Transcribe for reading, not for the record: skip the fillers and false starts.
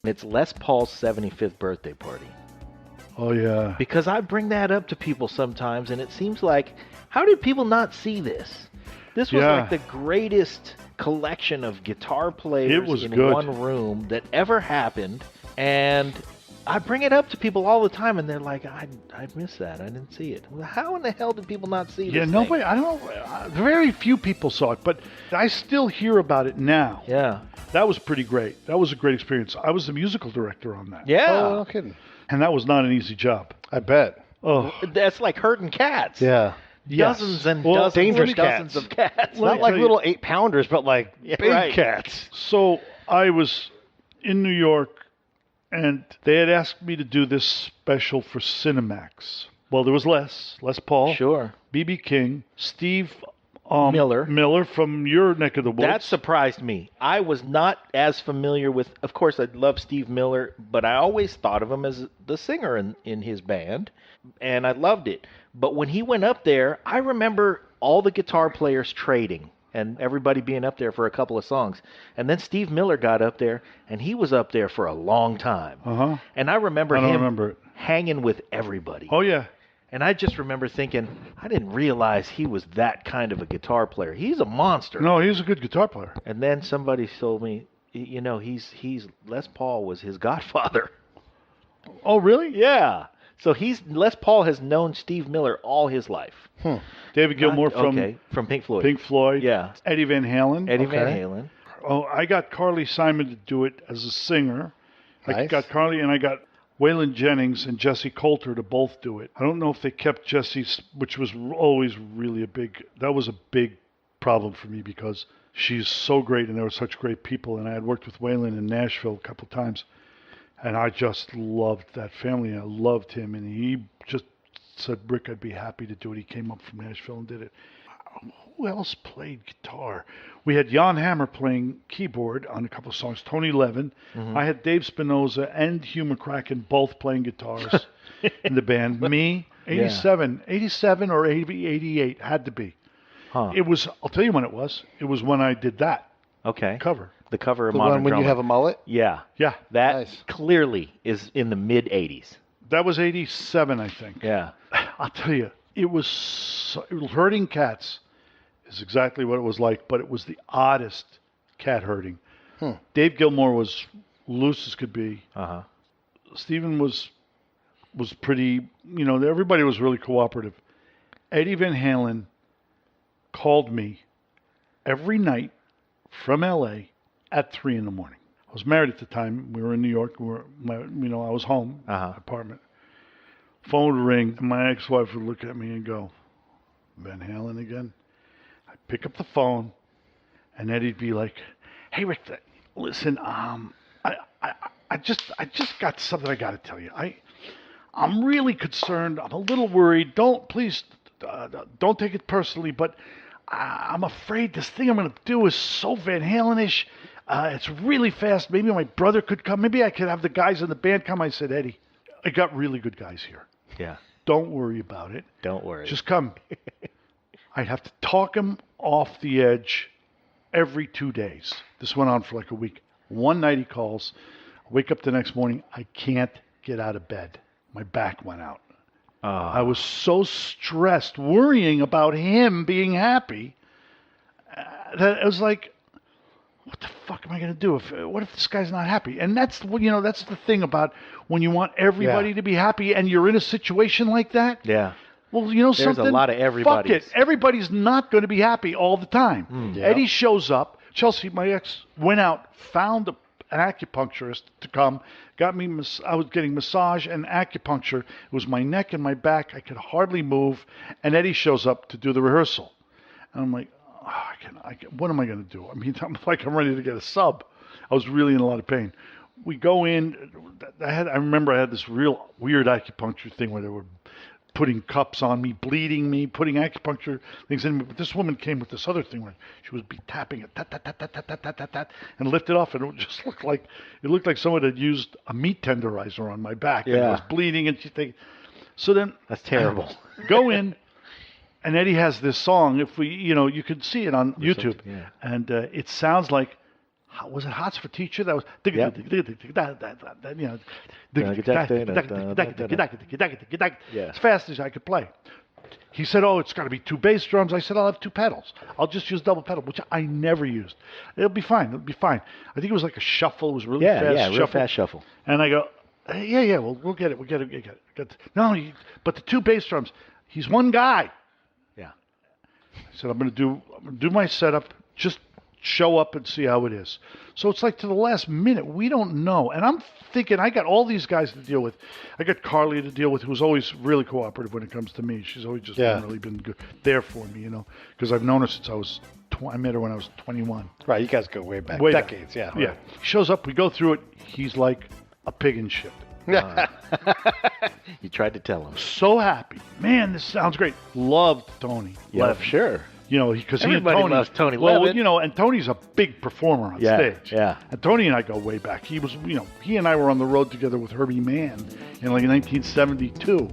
It's Les Paul's 75th birthday party. Oh, yeah. Because I bring that up to people sometimes, and it seems like, how did people not see this? This was like the greatest collection of guitar players in one room that ever happened, and I bring it up to people all the time, and they're like, I missed that. I didn't see it. How in the hell did people not see this? Yeah, nobody, I don't know. Very few people saw it, but I still hear about it now. Yeah. That was pretty great. That was a great experience. I was the musical director on that. Yeah. Oh, no kidding. And that was not an easy job. I bet. Oh, That's like herding cats. Yeah. Dozens and dozens dangerous and dozens of cats. Not like little 8-pounders, but like big cats. So I was in New York, and they had asked me to do this special for Cinemax. Well, there was Les Paul, Sure. B.B. King, Steve Miller from your neck of the woods. That surprised me. I was not as familiar with, of course, I love Steve Miller, but I always thought of him as the singer in his band, and I loved it. But when he went up there, I remember all the guitar players trading and everybody being up there for a couple of songs. And then Steve Miller got up there, and he was up there for a long time. Uh-huh. And I remember hanging with everybody. Oh, yeah. And I just remember thinking, I didn't realize he was that kind of a guitar player. He's a monster. No, he's a good guitar player. And then somebody told me, he's Les Paul was his godfather. Oh, really? Yeah. So Les Paul has known Steve Miller all his life. David Gilmour from Pink Floyd. Pink Floyd. Yeah. Eddie Van Halen. Eddie Van Halen. Oh, I got Carly Simon to do it as a singer. Nice. I got Carly, and I got Waylon Jennings and Jesse Coulter to both do it. I don't know if they kept Jesse's, which was always really that was a big problem for me because she's so great and there were such great people. And I had worked with Waylon in Nashville a couple of times, and I just loved that family. I loved him, and he just said, Rick, I'd be happy to do it. He came up from Nashville and did it. Who else played guitar? We had Jan Hammer playing keyboard on a couple of songs, Tony Levin. Mm-hmm. I had Dave Spinoza and Hugh McCracken both playing guitars in the band. Me, 87 or 88, had to be. Huh. It was, I'll tell you when it was. It was when I did that cover. The cover of The Modern one when Drummer. you have a mullet? Yeah. Yeah. That clearly is in the mid-'80s. That was 87, I think. Yeah. I'll tell you, it was herding cats is exactly what it was like, but it was the oddest cat herding. Dave Gilmour was loose as could be. Uh-huh. Stephen was pretty, everybody was really cooperative. Eddie Van Halen called me every night from L.A. at 3 in the morning. I was married at the time. We were in New York. I was home, apartment. Phone would ring, and my ex-wife would look at me and go, Van Halen again? I'd pick up the phone, and Eddie'd be like, hey, Rick, listen, I just got something I got to tell you. I'm really concerned. I'm a little worried. Don't take it personally, but I'm afraid this thing I'm going to do is so Van Halen-ish. It's really fast. Maybe my brother could come. Maybe I could have the guys in the band come. I said, Eddie, I got really good guys here. Yeah. Don't worry about it. Don't worry. Just come. I'd have to talk him off the edge every 2 days. This went on for like a week. One night he calls. I wake up the next morning. I can't get out of bed. My back went out. I was so stressed, worrying about him being happy, that it was like, what the fuck am I going to do? What if this guy's not happy? And that's the thing about when you want everybody to be happy and you're in a situation like that. Yeah. Well, There's something. a lot of everybody's. Fuck it. Everybody's not going to be happy all the time. Eddie shows up. Chelsea, my ex, went out, found an acupuncturist to come, got me. I was getting massage and acupuncture. It was my neck and my back. I could hardly move. And Eddie shows up to do the rehearsal. And I'm like, what am I going to do? I mean, I'm ready to get a sub. I was really in a lot of pain. We go in. I remember I had this real weird acupuncture thing where they were putting cups on me, bleeding me, putting acupuncture things in me. But this woman came with this other thing where she would be tapping it, tat, tat, tat, tat, tat, tat, tat, tat, and lift it off, and it just looked like someone had used a meat tenderizer on my back. And it was bleeding, and she think. So then that's terrible. Go in. And Eddie has this song. If we, you could see it on YouTube, and it sounds like was it Hots for Teacher? That was Yeah. as fast as I could play. He said, "Oh, it's got to be 2 bass drums." I said, "I'll have 2 pedals. I'll just use double pedal," which I never used. It'll be fine. It'll be fine. I think it was like a shuffle. It was really fast. Yeah, shuffle. real fast shuffle. And I go, "Yeah, we'll get it. We'll get it. No, but the 2 bass drums. He's one guy." Yeah. I said, I'm gonna do my setup. Just show up and see how it is. So it's like to the last minute, we don't know. And I'm thinking, I got all these guys to deal with. I got Carly to deal with, who's always really cooperative when it comes to me. She's always just really been good, there for me, because I've known her since I met her when I was 21. Right, you guys go way back. Decades, yeah. Yeah. He shows up, we go through it. He's like a pig in shit. You tried to tell him. So happy. Man, this sounds great. Loved Tony. Yeah, Loved him. sure. Because he and Everybody Tony loves Tony well, Levin. and Tony's a big performer on stage. Yeah. And Tony and I go way back. He was, he and I were on the road together with Herbie Mann in like 1972.